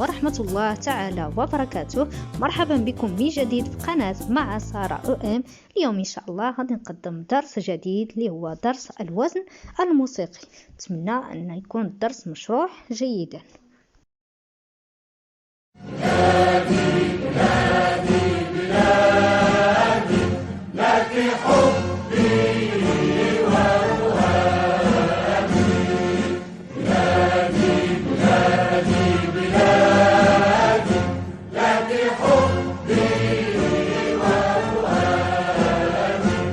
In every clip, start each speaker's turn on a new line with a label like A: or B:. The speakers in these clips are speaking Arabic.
A: ورحمة الله تعالى وبركاته. مرحبا بكم من جديد في قناة مع سارة أم. اليوم إن شاء الله غادي نقدم درس جديد اللي هو درس الوزن الموسيقي. نتمنى أن يكون الدرس مشروح جيدا.
B: بلادي بلادي بلادي لك حبي وفؤادي، بلادي بلادي بلادي لك حبي وفؤادي.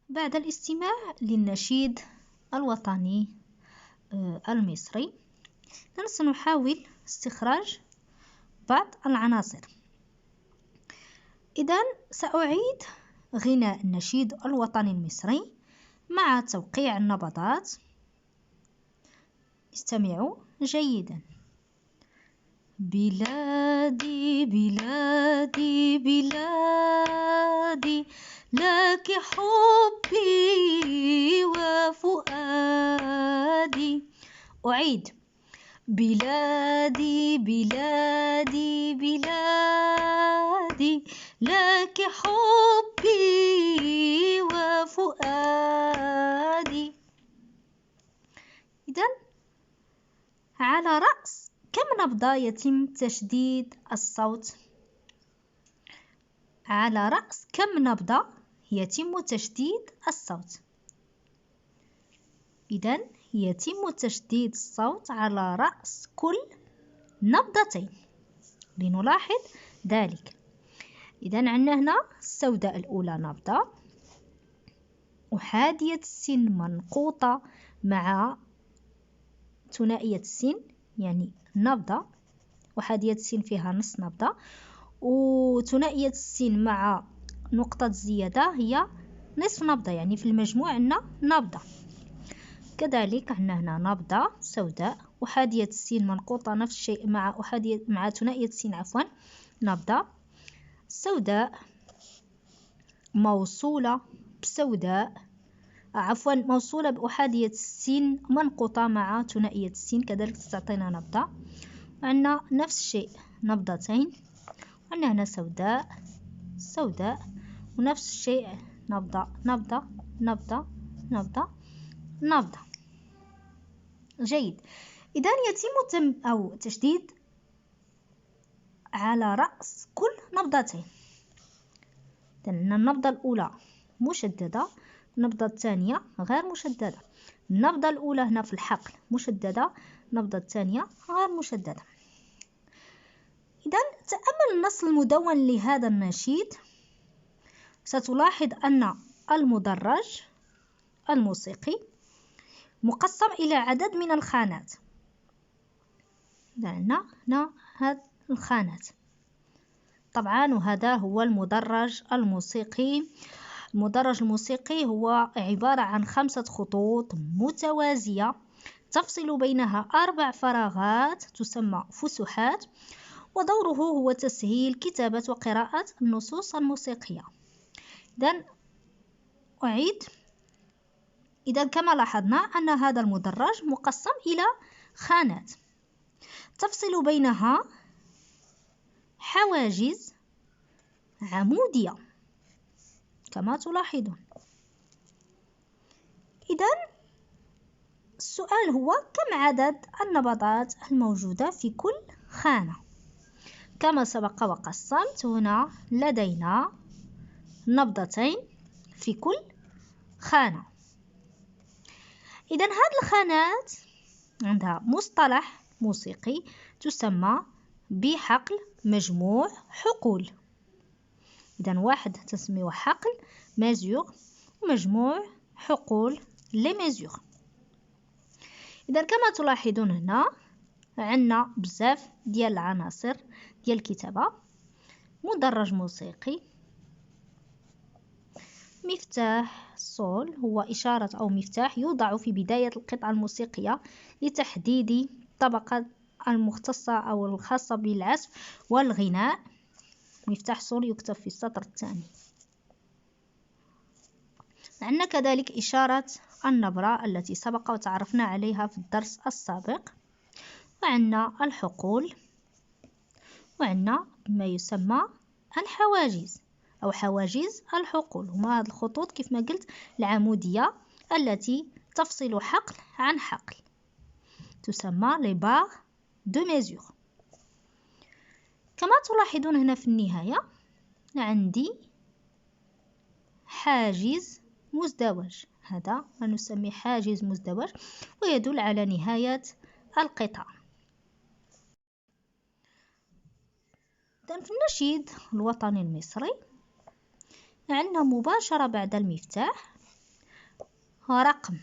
A: بعد الاستماع للنشيد الوطني المصري سنحاول استخراج بعض العناصر. إذن سأعيد غناء النشيد الوطني المصري مع توقيع النبضات. استمعوا جيدا. بلادي بلادي بلادي لك حبي وفؤادي. أعيد. بلادي بلادي بلادي لك حبي وفؤادي. إذن على رأس كم نبضة يتم تشديد الصوت؟ على رأس كم نبضة يتم تشديد الصوت؟ إذن يتم تشديد الصوت على رأس كل نبضتين. لنلاحظ ذلك. إذن عندنا هنا السوداء الأولى نبضة، أحادية السين منقوطة مع ثنائية السين يعني نبضة، أحادية السين فيها نص نبضة، وثنائية السين مع نقطة زيادة هي نصف نبضة، يعني في المجموع عندنا نبضة. كذلك عندنا هنا نبضة سوداء، أحادية السين منقوطة نفس الشيء مع ثنائية السين نبضة سوداء موصولة بسوداء، موصولة بأحادية السين منقوطة مع ثنائية السين كذلك تعطينا نبضة. عندنا نفس الشيء نبضتين، عندنا هنا سوداء سوداء ونفس الشيء نبضة نبضة نبضة نبضة نبضة. جيد. إذن يتم تشديد على رأس كل نبضتين. إذن النبضة الأولى مشددة، النبضة الثانية غير مشددة. النبضة الأولى هنا في الحقل مشددة، النبضة الثانية غير مشددة. إذن تأمل النص المدون لهذا النشيد، ستلاحظ أن المدرج الموسيقي مقسم إلى عدد من الخانات. هنا هذه الخانات طبعا، وهذا هو المدرج الموسيقي. المدرج الموسيقي هو عبارة عن 5 خطوط متوازية تفصل بينها 4 فراغات تسمى فسحات، ودوره هو تسهيل كتابة وقراءة النصوص الموسيقية. إذن أعيد. إذن كما لاحظنا أن هذا المدرج مقسم إلى خانات تفصل بينها حواجز عمودية كما تلاحظون. إذن السؤال هو كم عدد النبضات الموجودة في كل خانة؟ كما سبق وقسمت، هنا لدينا نبضتين في كل خانة. إذن هذه الخانات عندها مصطلح موسيقي تسمى بحقل مجموع حقول. إذن واحد تسميه حقل ميزور، ومجموع حقول لي ميزور. إذن كما تلاحظون هنا عندنا بزاف ديال العناصر ديال الكتابة. مدرج موسيقي، مفتاح الصول هو إشارة أو مفتاح يوضع في بداية القطعة الموسيقية لتحديد الطبقة المختصة أو الخاصة بالعزف والغناء. مفتاح صول يكتب في السطر الثاني. عندنا كذلك إشارة النبرة التي سبق وتعرفنا عليها في الدرس السابق. وعندنا الحقول، وعندنا ما يسمى الحواجز أو حواجز الحقول. هما هاد الخطوط كيف ما قلت العمودية التي تفصل حقل عن حقل، تسمى لي بار دو ميزور. كما تلاحظون هنا في النهاية عندي حاجز مزدوج، هذا ما نسميه حاجز مزدوج ويدل على نهاية القطع. في النشيد الوطني المصري عندنا مباشرة بعد المفتاح رقم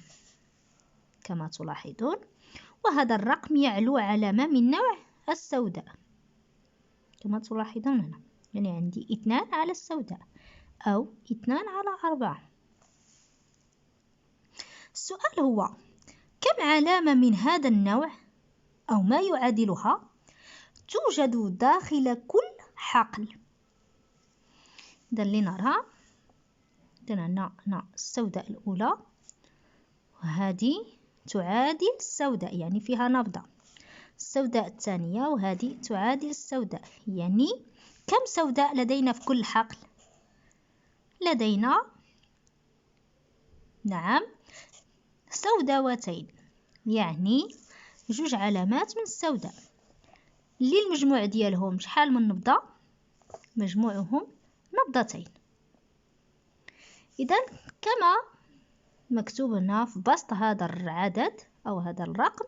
A: كما تلاحظون، وهذا الرقم يعلو علامة من نوع السوداء كما تلاحظون هنا، يعني عندي 2 على السوداء أو 2/4. السؤال هو كم علامة من هذا النوع أو ما يعادلها توجد داخل كل حقل؟ إذا لنرى، عندنا السوداء الأولى وهذه تعادل السوداء يعني فيها نبضة، السوداء الثانية وهذه تعادل السوداء، يعني كم سوداء لدينا في كل حقل؟ لدينا نعم سوداوتين، يعني 2 علامات من السوداء اللي المجموع ديالهم شحال من نبضة؟ مجموعهم 2 نبضتين. إذا كما مكتوب هنا في بسط هذا العدد أو هذا الرقم،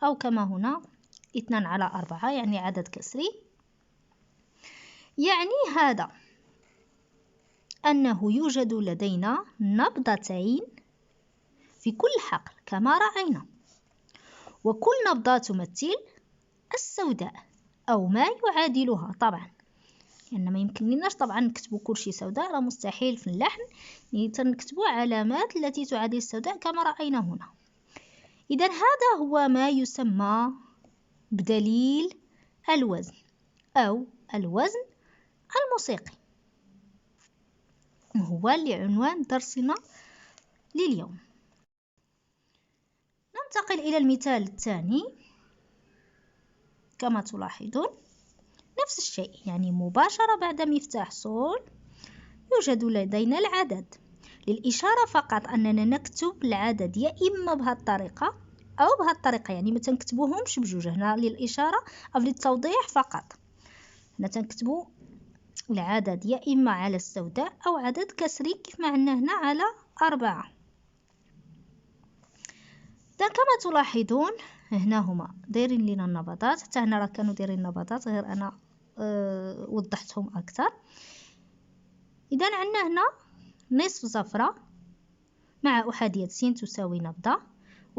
A: أو كما هنا 2/4 يعني عدد كسري، يعني هذا أنه يوجد لدينا 2 نبضتين في كل حقل كما رأينا، وكل نبضة تمثل السوداء أو ما يعادلها. طبعا لأن ما يمكنناش طبعا نكتبوا كل شيء سوداء، راه مستحيل في اللحن، يعني نكتبوا علامات التي تعادل السوداء كما رأينا هنا. إذا هذا هو ما يسمى بدليل الوزن أو الوزن الموسيقي، وهو لعنوان درسنا لليوم. ننتقل إلى المثال الثاني. كما تلاحظون نفس الشيء، يعني مباشرة بعد مفتاح صول يوجد لدينا العدد. للإشارة فقط أننا نكتب العدد يا إما بهذه الطريقة أو بهذه الطريقة، يعني ما تنكتبوهمش بجوج. هنا للإشارة أو للتوضيح فقط، هنا تنكتبوا العدد يا إما على السوداء أو عدد كسري كيف ما عندنا هنا على 4. كما تلاحظون هنا هما دايرين لنا النبضات، حتى هنا راه كانوا دايرين النبضات غير أنا وضحتهم أكثر. إذا عندنا هنا نصف زفرة مع أحادية س تساوي نبضة،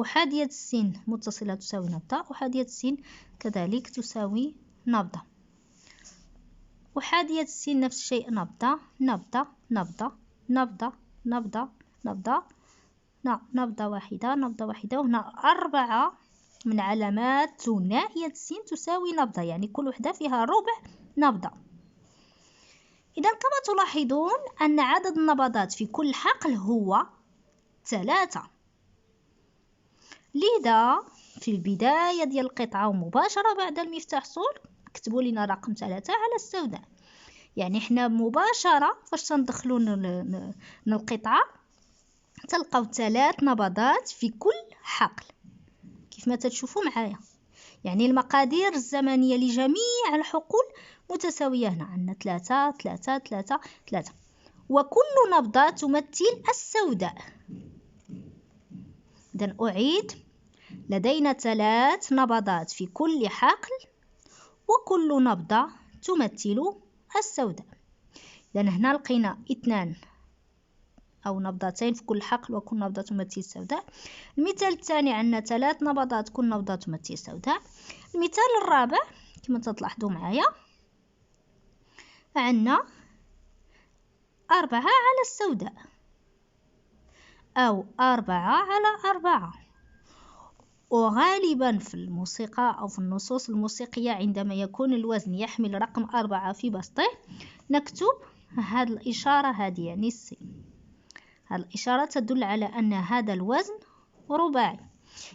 A: أحادية السين متصلة تساوي نبضة، أحادية السين كذلك تساوي نبضة، أحادية السين نفس الشيء نبضة نبضة نبضة نبضة نبضة نبضة نبضة واحدة نبضة واحدة، وهنا 4 من علامات ثنائية السين تساوي نبضة، يعني كل وحدة فيها ربع نبضة. إذا كما تلاحظون أن عدد النبضات في كل حقل هو 3. لذا في البداية ديال القطعة ومباشرة بعد المفتاح صول كتبوا لنا رقم 3 على السوداء، يعني حنا مباشرة فاش تندخلوا القطعة تلقاو 3 نبضات في كل حقل كيف ما تشوفوا معايا، يعني المقادير الزمنية لجميع الحقول متساوية. هنا عندنا 3 3 3 3، وكل نبضة تمثل السوداء. إذن أعيد، لدينا 3 نبضات في كل حقل وكل نبضة تمثل السوداء. إذن هنا لقينا 2 أو نبضتين في كل حقل وكل نبضة تمثل السوداء. المثال الثاني عندنا 3 نبضات كل نبضة تمثل السوداء. المثال الرابع كما تلاحظوا معايا عندنا 4 على السوداء أو 4/4. وغالبا في الموسيقى أو في النصوص الموسيقية عندما يكون الوزن يحمل رقم 4 في بسطه نكتب هذه الإشارة، هذه يعني السين. هذه الإشارة تدل على أن هذا الوزن رباعي.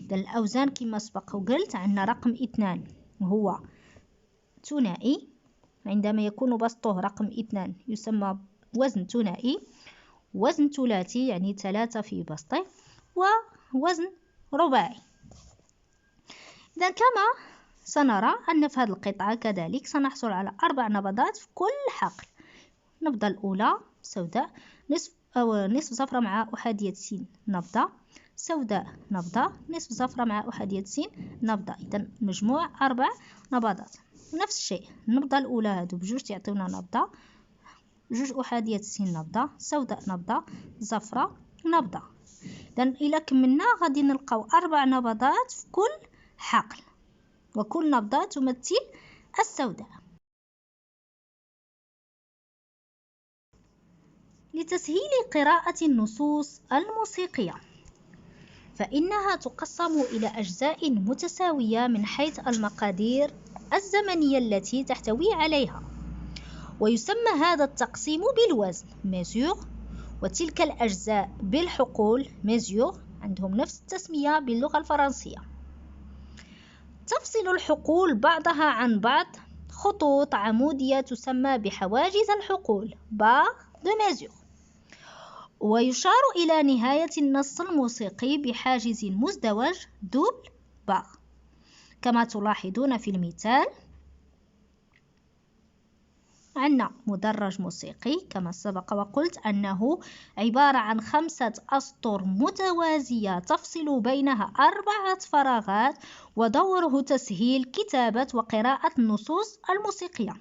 A: إذا الأوزان كما سبق وقلت عندنا رقم 2 هو ثنائي، عندما يكون بسطه رقم 2 يسمى وزن ثنائي. وزن ثلاثي يعني 3 في بسطه، ووزن رباعي. إذا كما سنرى أن في هذه القطعة كذلك سنحصل على 4 نبضات في كل حقل. النبضة الأولى سوداء نصف صفرة مع أحادية س نبضة، سوداء نبضة، نصف صفرة مع أحادية س نبضة. إذا مجموع 4 نبضات. نفس الشيء النبضة الأولى هادو بجوج تعطيونا نبضة، جوج أحادية س نبضة، سوداء نبضة، زفرة نبضة. إذا إلا كملنا غادي نلقاو 4 نبضات في كل حقل، وكل نبضة تمثل السوداء. لتسهيل قراءة النصوص الموسيقية فإنها تقسم إلى أجزاء متساوية من حيث المقادير الزمنية التي تحتوي عليها، ويسمى هذا التقسيم بالوزن mesure، وتلك الأجزاء بالحقول mesure، عندهم نفس التسمية باللغة الفرنسية. تفصل الحقول بعضها عن بعض خطوط عمودية تسمى بحواجز الحقول barre de mesure، ويشار إلى نهاية النص الموسيقي بحاجز مزدوج double barre، كما تلاحظون في المثال عندنا مدرج موسيقي كما سبق وقلت أنه عبارة عن 5 أسطر متوازية تفصل بينها 4 فراغات، ودوره تسهيل كتابة وقراءة النصوص الموسيقية.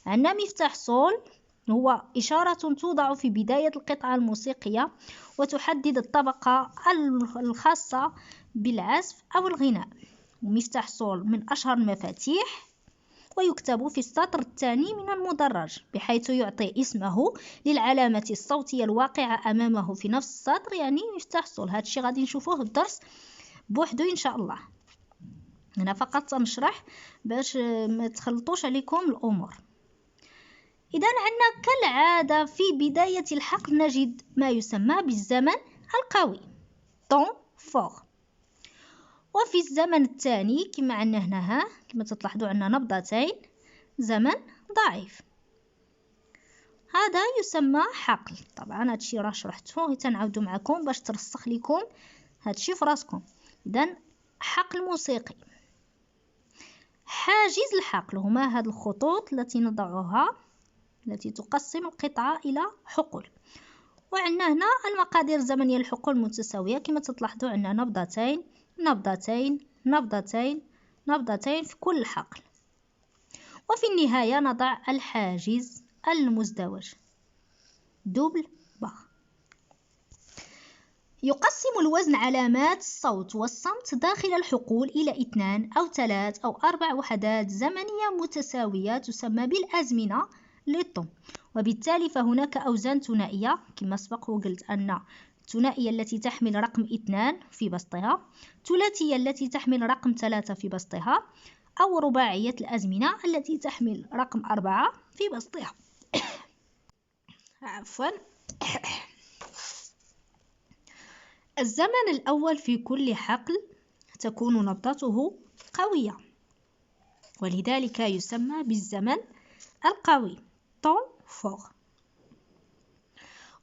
A: عندنا مفتاح صول هو إشارة توضع في بداية القطعة الموسيقية وتحدد الطبقة الخاصة بالعزف أو الغناء. ومفتاح صول من أشهر المفاتيح، ويكتب في السطر الثاني من المدرج بحيث يعطي اسمه للعلامة الصوتية الواقعة أمامه في نفس السطر، يعني مفتاح صول. هذا الشيء غادي نشوفوه الدرس بوحده إن شاء الله. أنا فقط سنشرح باش ما تخلطوش عليكم الأمور. إذا عندنا كالعادة في بداية الحقل نجد ما يسمى بالزمن القوي temps fort، وفي الزمن الثاني كما عندنا هنا كما تلاحظوا عندنا نبضتين زمن ضعيف، هذا يسمى حقل. طبعا هذا الشيء راه شرحته، تنعاودو معكم باش ترسخ لكم هذا الشيء في راسكم. إذا حقل موسيقي. حاجز الحقل هما هذه الخطوط التي نضعها التي تقسم القطعة إلى حقول، وعندنا هنا المقادير الزمنية للحقول متساوية كما تلاحظوا عندنا نبضتين نبضتين نبضتين نبضتين في كل حقل، وفي النهاية نضع الحاجز المزدوج دوبل بار. يقسم الوزن علامات الصوت والصمت داخل الحقول إلى 2 أو 3 أو 4 وحدات زمنية متساوية تسمى بالأزمنة للطم، وبالتالي فهناك أوزان ثنائية كما سبق وقلت أن الثنائية التي تحمل رقم 2 في بسطها، ثلاثية التي تحمل رقم 3 في بسطها، أو رباعية الأزمنة التي تحمل رقم 4 في بسطها. عفوا. الزمن الأول في كل حقل تكون نبضته قوية، ولذلك يسمى بالزمن القوي temps fort.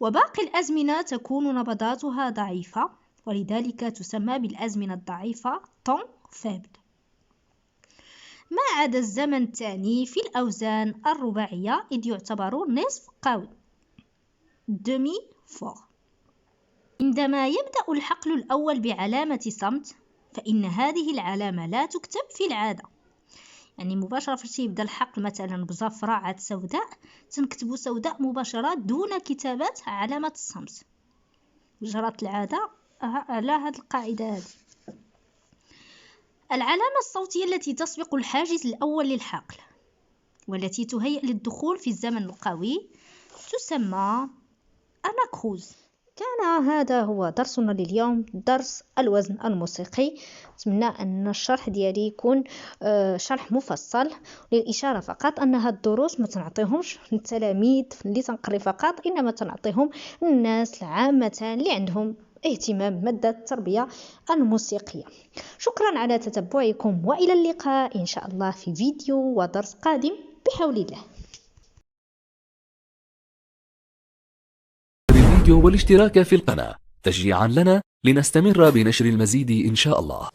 A: وباقي الأزمنة تكون نبضاتها ضعيفة، ولذلك تسمى بالأزمنة الضعيفة temps faible. ما عدا الزمن الثاني في الأوزان الرباعية إذ يعتبر نصف قوي demi fort. عندما يبدأ الحقل الأول بعلامة صمت فإن هذه العلامة لا تكتب في العادة، يعني مباشرة في يبدأ الحقل مثلا بزفرة عاد سوداء تنكتبوا سوداء مباشرة دون كتابة علامة الصمت، جرت العادة على هذه القاعدة هذه. العلامة الصوتية التي تسبق الحاجز الأول للحقل والتي تهيئ للدخول في الزمن القوي تسمى أناكروز. كان هذا هو درسنا لليوم، درس الوزن الموسيقي. أتمنى أن الشرح ديالي يكون شرح مفصل. للإشارة فقط أن هاد الدروس ما تنعطيهمش التلاميذ اللي تنقري فقط، إنما تنعطيهم الناس العامة اللي عندهم اهتمام مادة التربية الموسيقية. شكرا على تتبعكم، وإلى اللقاء إن شاء الله في فيديو ودرس قادم بحول الله.
C: الفيديو والاشتراك في القناة تشجيعا لنا لنستمر بنشر المزيد إن شاء الله.